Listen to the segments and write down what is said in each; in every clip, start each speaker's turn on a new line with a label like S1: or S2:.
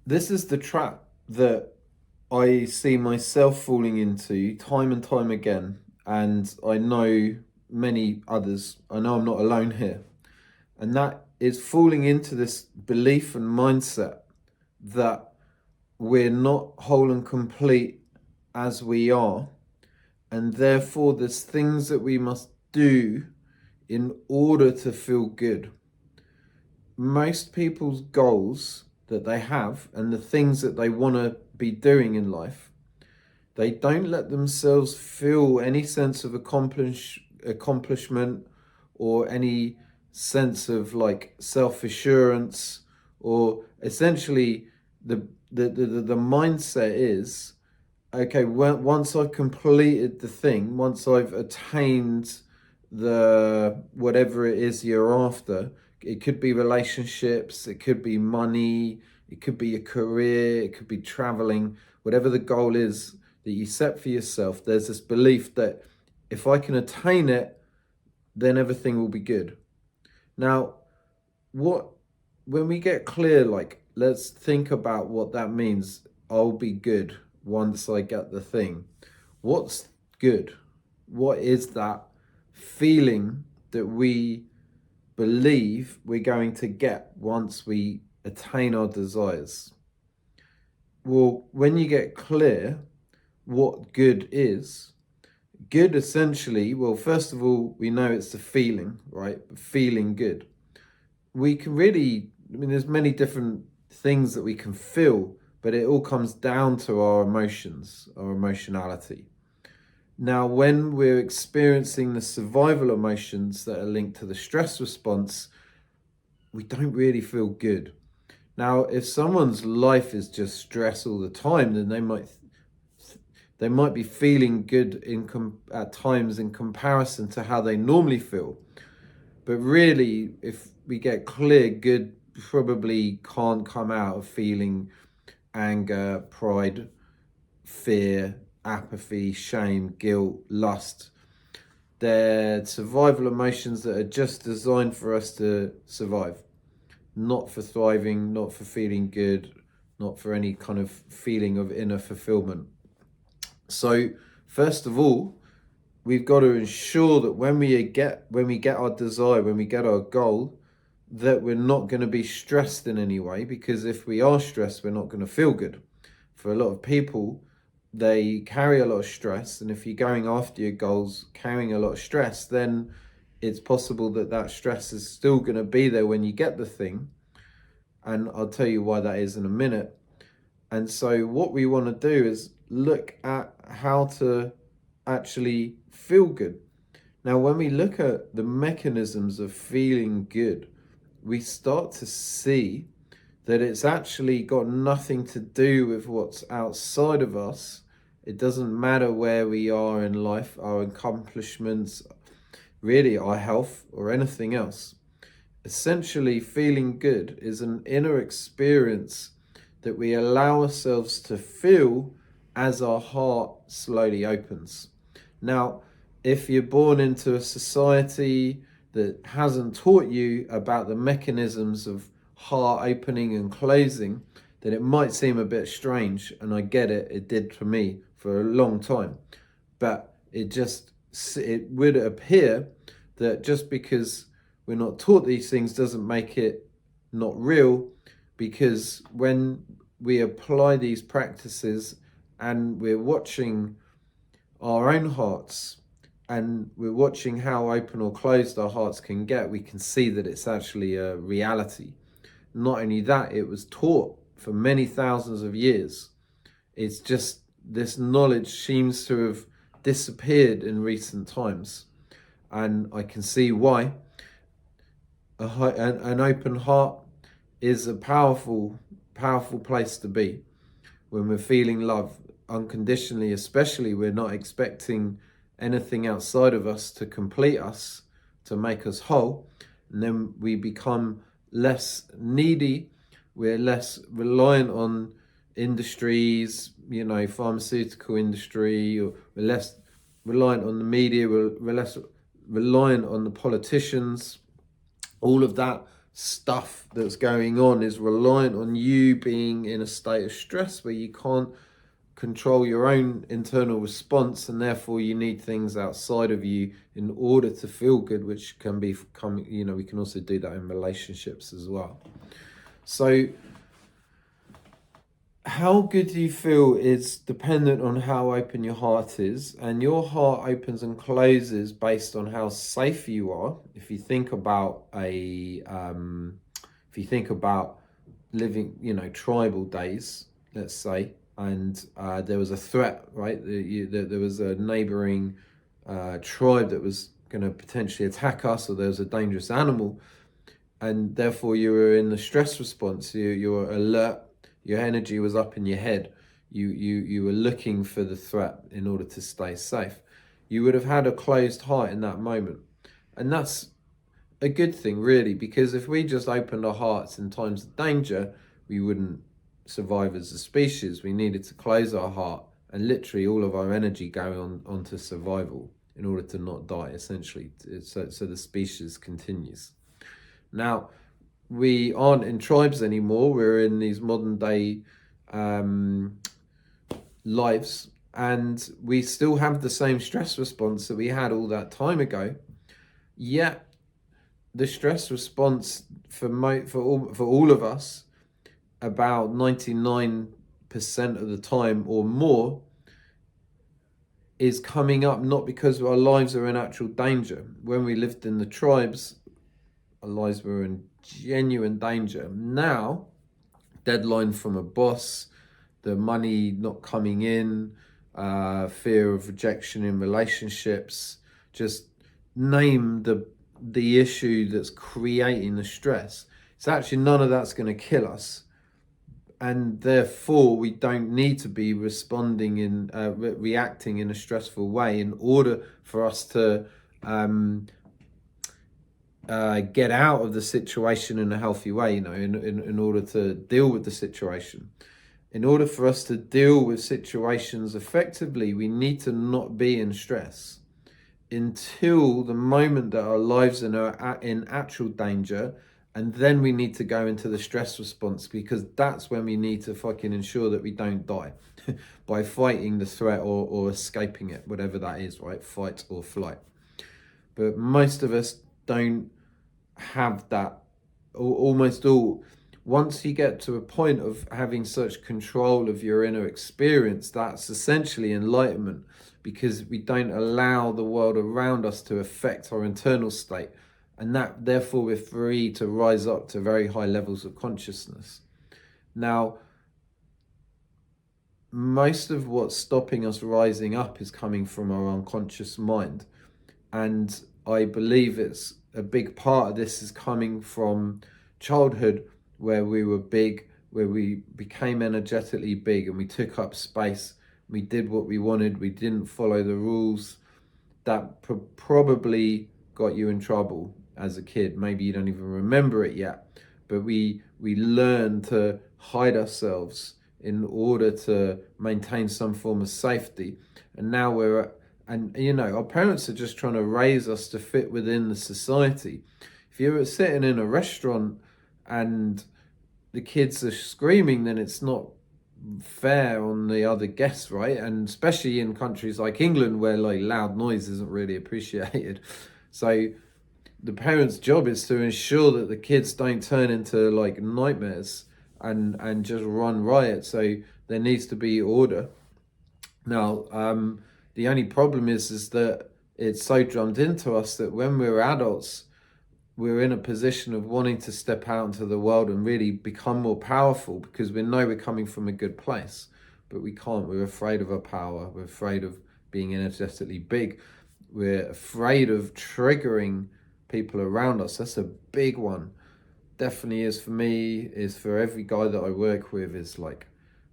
S1: This is the trap that I see myself falling into time and time again, and I know many others. I know I'm not alone here, and that is falling into this belief and mindset that we're not whole and complete as we are, and therefore there's things that we must do in order to feel good. Most people's goals that they have and the things that they want to be doing in life, they don't let themselves feel any sense of accomplishment or any sense of like self-assurance, or essentially the mindset is, okay, once I've completed the thing, once I've attained the whatever it is you're after, it could be relationships, it could be money, it could be a career, it could be traveling, whatever the goal is that you set for yourself, there's this belief that if I can attain it, then everything will be good. Now, what when we get clear, like let's think about what that means. I'll be good once I get the thing. What's good? What is that feeling that we believe we're going to get once we attain our desires? Well, when you get clear what good is, good essentially, well, first of all, we know it's the feeling, right? Feeling good. We can really, I mean, there's many different things that we can feel, but it all comes down to our emotions, our emotionality. Now, when we're experiencing the survival emotions that are linked to the stress response, we don't really feel good. Now, if someone's life is just stress all the time, then they might be feeling good at times in comparison to how they normally feel. But really, if we get clear, good probably can't come out of feeling anger, pride, fear, apathy, shame, guilt, lust. They're survival emotions that are just designed for us to survive, not for thriving, not for feeling good, not for any kind of feeling of inner fulfillment. So, first of all, we've got to ensure that when we get our desire, when we get our goal, that we're not going to be stressed in any way, because if we are stressed, we're not going to feel good. For a lot of people, they carry a lot of stress, and if you're going after your goals carrying a lot of stress, then it's possible that that stress is still going to be there when you get the thing, and I'll tell you why that is in a minute. And so what we want to do is look at how to actually feel good. Now, when we look at the mechanisms of feeling good, we start to see that it's actually got nothing to do with what's outside of us. It doesn't matter where we are in life, our accomplishments, really our health, or anything else. Essentially, feeling good is an inner experience that we allow ourselves to feel as our heart slowly opens. Now, if you're born into a society that hasn't taught you about the mechanisms of heart opening and closing, then it might seem a bit strange, and I get it, it did for me for a long time. But it would appear that just because we're not taught these things doesn't make it not real, because when we apply these practices and we're watching our own hearts and we're watching how open or closed our hearts can get, we can see that it's actually a reality. Not only that, it was taught for many thousands of years. It's just this knowledge seems to have disappeared in recent times. And I can see why. An open heart is a powerful, powerful place to be when we're feeling love unconditionally, especially we're not expecting anything outside of us to complete us, to make us whole. And then we become less needy, we're less reliant on industries, pharmaceutical industry, or we're less reliant on the media, we're less reliant on the politicians. All of that stuff that's going on is reliant on you being in a state of stress where you can't control your own internal response, and therefore you need things outside of you in order to feel good, which can become, we can also do that in relationships as well. So how good you feel is dependent on how open your heart is, and your heart opens and closes based on how safe you are. If you think about living, tribal days, let's say, and there was a threat, right? There was a neighboring tribe that was going to potentially attack us, or there was a dangerous animal, and therefore you were in the stress response. You were alert. Your energy was up in your head. You were looking for the threat in order to stay safe. You would have had a closed heart in that moment, and that's a good thing, really, because if we just opened our hearts in times of danger, we wouldn't survive as a species. We needed to close our heart and literally all of our energy go onto survival in order to not die, essentially, so the species continues. Now, we aren't in tribes anymore. We're in these modern day lives, and we still have the same stress response that we had all that time ago. Yet the stress response for all of us, about 99% of the time or more, is coming up not because our lives are in actual danger. When we lived in the tribes, our lives were in genuine danger. Now, deadline from a boss, the money not coming in, fear of rejection in relationships, just name the issue that's creating the stress. It's actually none of that's going to kill us, and therefore we don't need to be reacting in a stressful way in order for us to get out of the situation in a healthy way. In order to deal with the situation. In order for us to deal with situations effectively, we need to not be in stress until the moment that our lives are in actual danger, and then we need to go into the stress response, because that's when we need to fucking ensure that we don't die by fighting the threat or escaping it, whatever that is, right? Fight or flight. But most of us don't have that, almost all. Once you get to a point of having such control of your inner experience, that's essentially enlightenment, because we don't allow the world around us to affect our internal state, and that therefore we're free to rise up to very high levels of consciousness. Now, most of what's stopping us rising up is coming from our unconscious mind, and I believe it's a big part of this is coming from childhood, where we were big, where we became energetically big and we took up space. We did what we wanted. We didn't follow the rules. That probably got you in trouble as a kid. Maybe you don't even remember it yet, but we learned to hide ourselves in order to maintain some form of safety. And now our parents are just trying to raise us to fit within the society. If you're sitting in a restaurant and the kids are screaming, then it's not fair on the other guests, right? And especially in countries like England, where loud noise isn't really appreciated. So the parents' job is to ensure that the kids don't turn into nightmares and just run riot. So there needs to be order. Now, the only problem is that it's so drummed into us that when we're adults, we're in a position of wanting to step out into the world and really become more powerful, because we know we're coming from a good place, but we can't. We're afraid of our power. We're afraid of being energetically big. We're afraid of triggering people around us. That's a big one. Definitely is for me, is for every guy that I work with, is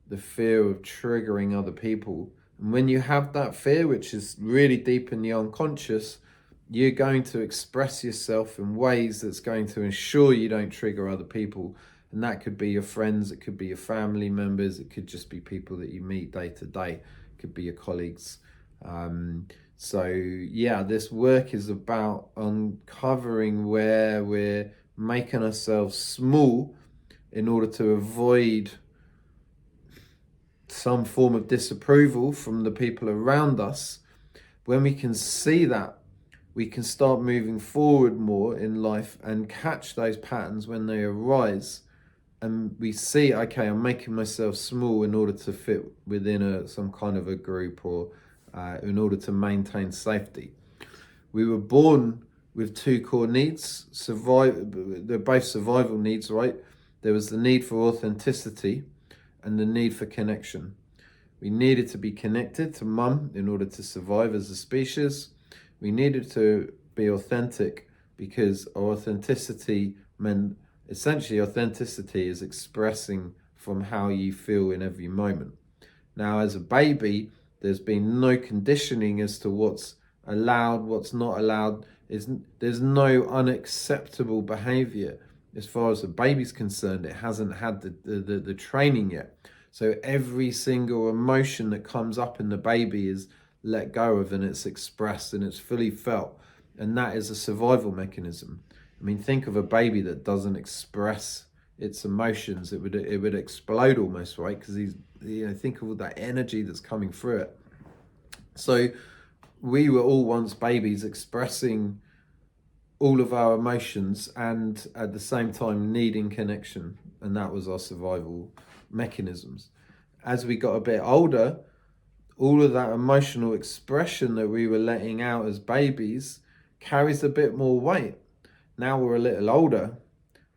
S1: the fear of triggering other people. And when you have that fear, which is really deep in the unconscious, you're going to express yourself in ways that's going to ensure you don't trigger other people. And that could be your friends, it could be your family members, it could just be people that you meet day to day, it could be your colleagues. So yeah, this work is about uncovering where we're making ourselves small in order to avoid some form of disapproval from the people around us, when we can see that, we can start moving forward more in life and catch those patterns when they arise. And we see, okay, I'm making myself small in order to fit within some kind of a group, or in order to maintain safety. We were born with two core needs. They're both survival needs, right? There was the need for authenticity and the need for connection. We needed to be connected to mum in order to survive as a species. We needed to be authentic because our authenticity meant, essentially, authenticity is expressing from how you feel in every moment. Now, as a baby, there's been no conditioning as to what's allowed, what's not allowed. There's no unacceptable behavior as far as the baby's concerned. It hasn't had the training yet. So every single emotion that comes up in the baby is let go of, and it's expressed and it's fully felt. And that is a survival mechanism. I mean, think of a baby that doesn't express its emotions. It would explode almost, right? Because think of all that energy that's coming through it. So we were all once babies expressing all of our emotions and at the same time needing connection. And that was our survival mechanisms. As we got a bit older, all of that emotional expression that we were letting out as babies carries a bit more weight. Now we're a little older,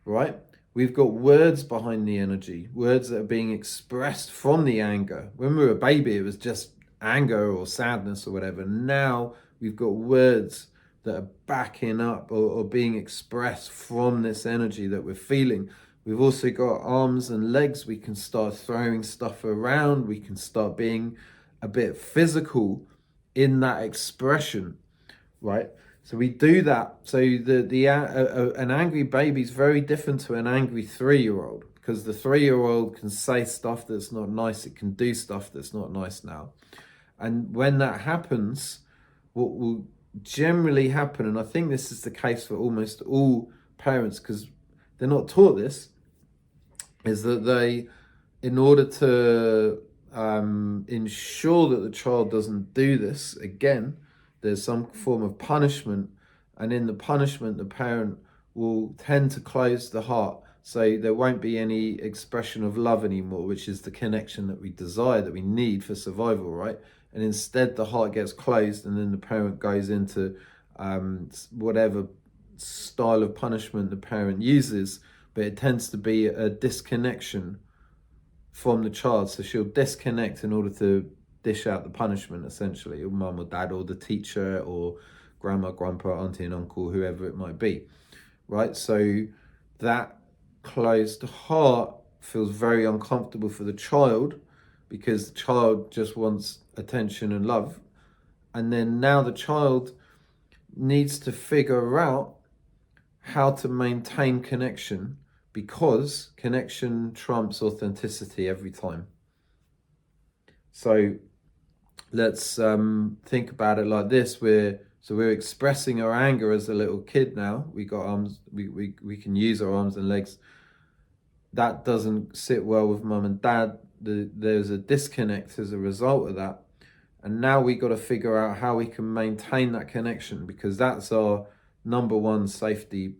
S1: right? We've got words behind the energy, words that are being expressed from the anger. When we were a baby, it was just anger or sadness or whatever. Now we've got words that are backing up or being expressed from this energy that we're feeling. We've also got arms and legs. We can start throwing stuff around. We can start being a bit physical in that expression, right? So we do that. So an angry baby is very different to an angry 3-year-old, because the 3-year-old can say stuff that's not nice. It can do stuff that's not nice now. And when that happens, what will generally happen, and I think this is the case for almost all parents, because they're not taught this, is that they, in order to ensure that the child doesn't do this again, there's some form of punishment, and in the punishment the parent will tend to close the heart, so there won't be any expression of love anymore, which is the connection that we desire, that we need for survival, right? And instead the heart gets closed, and then the parent goes into whatever style of punishment the parent uses, but it tends to be a disconnection from the child. So she'll disconnect in order to dish out the punishment, essentially, or mum or dad or the teacher or grandma, grandpa, auntie and uncle, whoever it might be, right? So that closed heart feels very uncomfortable for the child, because the child just wants attention and love. And then now the child needs to figure out how to maintain connection, because connection trumps authenticity every time. So let's think about it like this. We're expressing our anger as a little kid now. We got arms, we can use our arms and legs. That doesn't sit well with mum and dad. There's a disconnect as a result of that. And now we got to figure out how we can maintain that connection, because that's our number one safety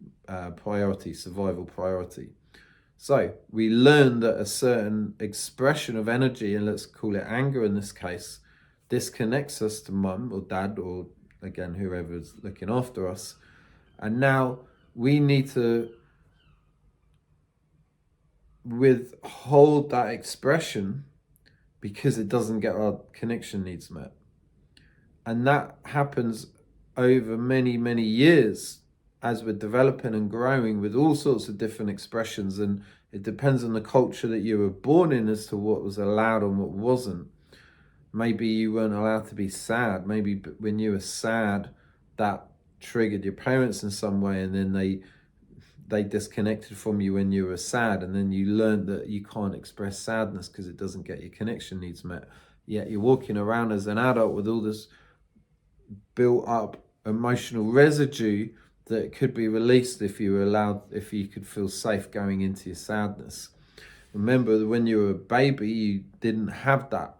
S1: priority, survival priority. So we learn that a certain expression of energy, and let's call it anger in this case, disconnects us to mum or dad, or again, whoever's looking after us. And now we need to withhold that expression because it doesn't get our connection needs met. And that happens over many, many years as we're developing and growing with all sorts of different expressions. And it depends on the culture that you were born in as to what was allowed and what wasn't. Maybe you weren't allowed to be sad. Maybe when you were sad, that triggered your parents in some way, and then they disconnected from you when you were sad, and then you learned that you can't express sadness because it doesn't get your connection needs met. Yet you're walking around as an adult with all this built up emotional residue that could be released if you were allowed, if you could feel safe going into your sadness. Remember that when you were a baby, you didn't have that.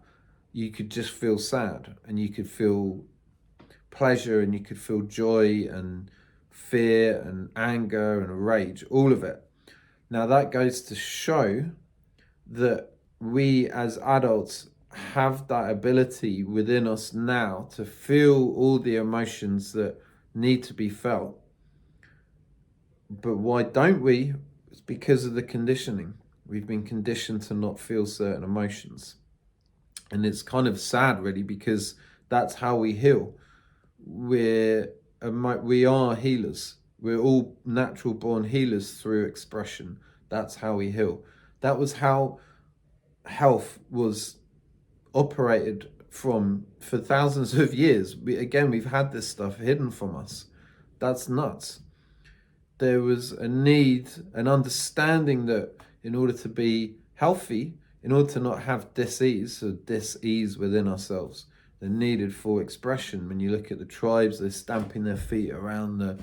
S1: You could just feel sad, and you could feel pleasure, and you could feel joy and fear and anger and rage, all of it. Now that goes to show that we as adults have that ability within us now to feel all the emotions that need to be felt. But why don't we? It's because of the conditioning. We've been conditioned to not feel certain emotions. And it's kind of sad, really, because that's how we heal. We are healers. We're all natural born healers through expression. That's how we heal. That was how health was operated from for thousands of years. We've had this stuff hidden from us. That's nuts. There was a need, an understanding that in order to be healthy, in order to not have dis-ease within ourselves, they're needed for expression. When you look at the tribes, they're stamping their feet around the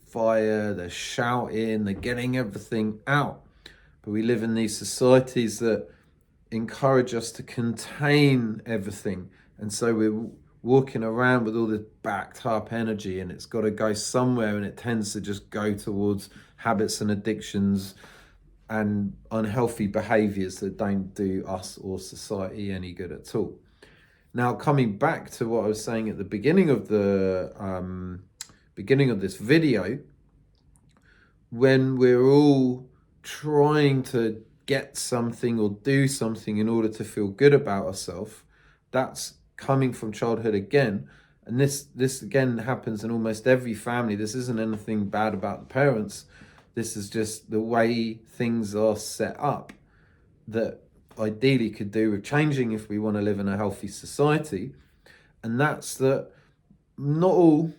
S1: fire, they're shouting, they're getting everything out. But we live in these societies that encourage us to contain everything. And so we're walking around with all this backed up energy, and it's got to go somewhere, and it tends to just go towards habits and addictions and unhealthy behaviors that don't do us or society any good at all. Now, coming back to what I was saying at the beginning of this video, when we're all trying to get something or do something in order to feel good about ourselves, that's coming from childhood again. And this again happens in almost every family. This isn't anything bad about the parents. This is just the way things are set up, that ideally could do with changing if we want to live in a healthy society. And that's that not all,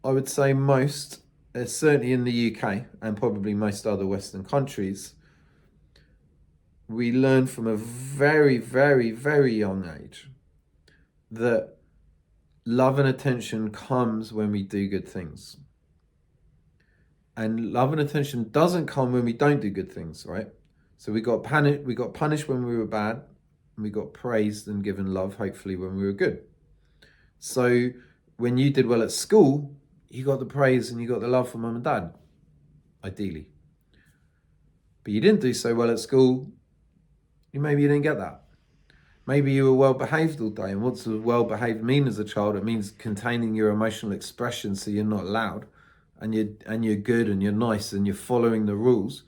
S1: I would say most, certainly in the UK and probably most other Western countries, we learn from a very, very, very young age that love and attention comes when we do good things. And love and attention doesn't come when we don't do good things, right? So we got punished when we were bad, and we got praised and given love, hopefully, when we were good. So when you did well at school, you got the praise and you got the love from mum and dad, ideally. But you didn't do so well at school, maybe you didn't get that. Maybe you were well behaved all day. And what's well behaved mean as a child? It means containing your emotional expression so you're not loud, and you're good and you're nice and you're following the rules.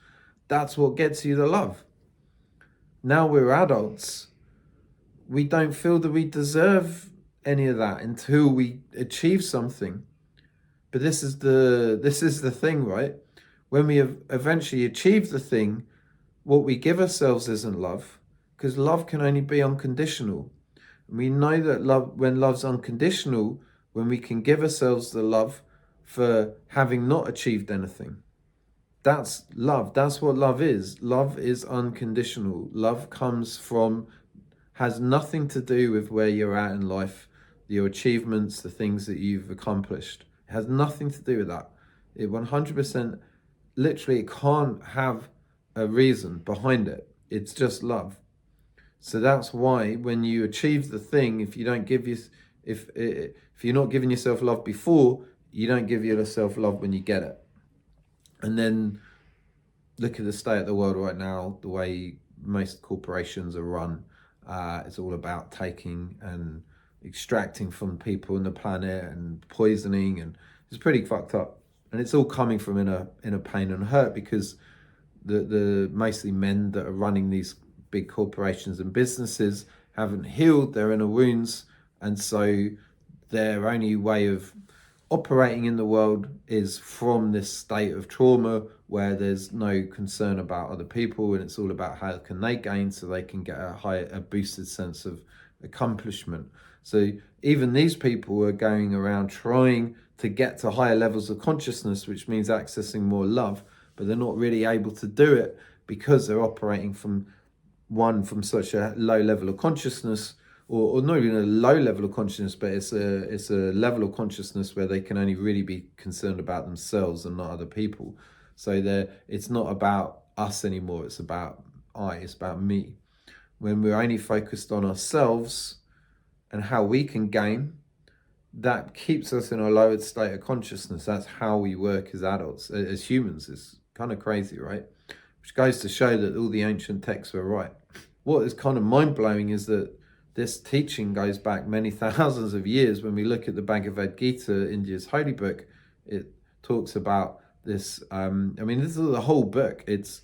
S1: That's what gets you the love. Now we're adults, we don't feel that we deserve any of that until we achieve something. But this is the thing, right? When we have eventually achieved the thing, what we give ourselves isn't love, because love can only be unconditional. And we know that when love's unconditional, when we can give ourselves the love for having not achieved anything. That's love. That's what love is. Love is unconditional. Love has nothing to do with where you're at in life, your achievements, the things that you've accomplished. It has nothing to do with that. It 100%, literally, it can't have a reason behind it. It's just love. So that's why when you achieve the thing, if you're not giving yourself love before, you don't give yourself love when you get it. And then look at the state of the world right now, the way most corporations are run. It's all about taking and extracting from people and the planet and poisoning, and it's pretty fucked up. And it's all coming from inner pain and hurt, because the mostly men that are running these big corporations and businesses haven't healed their inner wounds, and so their only way of operating in the world is from this state of trauma where there's no concern about other people, and it's all about how can they gain so they can get a boosted sense of accomplishment. So even these people are going around trying to get to higher levels of consciousness, which means accessing more love, but they're not really able to do it because they're operating from such a low level of consciousness, or not even a low level of consciousness, but it's a level of consciousness where they can only really be concerned about themselves and not other people. So it's not about us anymore. It's about it's about me. When we're only focused on ourselves and how we can gain, that keeps us in a lowered state of consciousness. That's how we work as adults, as humans. It's kind of crazy, right? Which goes to show that all the ancient texts were right. What is kind of mind-blowing is that this teaching goes back many thousands of years. When we look at the Bhagavad Gita, India's holy book, it talks about this. This is the whole book. It's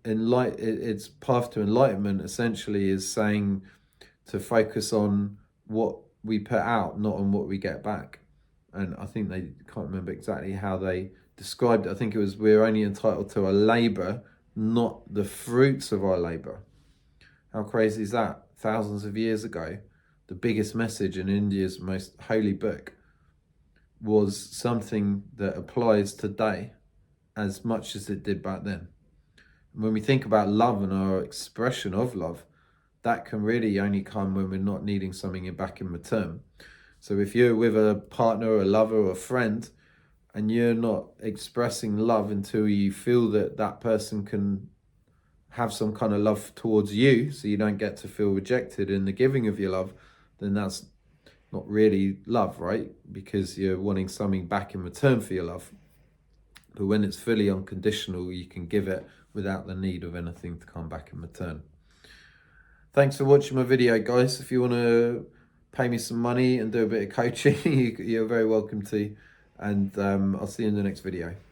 S1: path to enlightenment essentially is saying to focus on what we put out, not on what we get back. And I think they can't remember exactly how they described it. I think it was, we're only entitled to our labor, not the fruits of our labor. How crazy is that? Thousands of years ago, the biggest message in India's most holy book was something that applies today as much as it did back then. When we think about love and our expression of love, that can really only come when we're not needing something back in return. So if you're with a partner, a lover, or a friend, and you're not expressing love until you feel that that person can have some kind of love towards you, so you don't get to feel rejected in the giving of your love, then that's not really love, right? Because you're wanting something back in return for your love. But when it's fully unconditional, you can give it without the need of anything to come back in return. Thanks for watching my video, guys. If you want to pay me some money and do a bit of coaching, you're very welcome to. And I'll see you in the next video.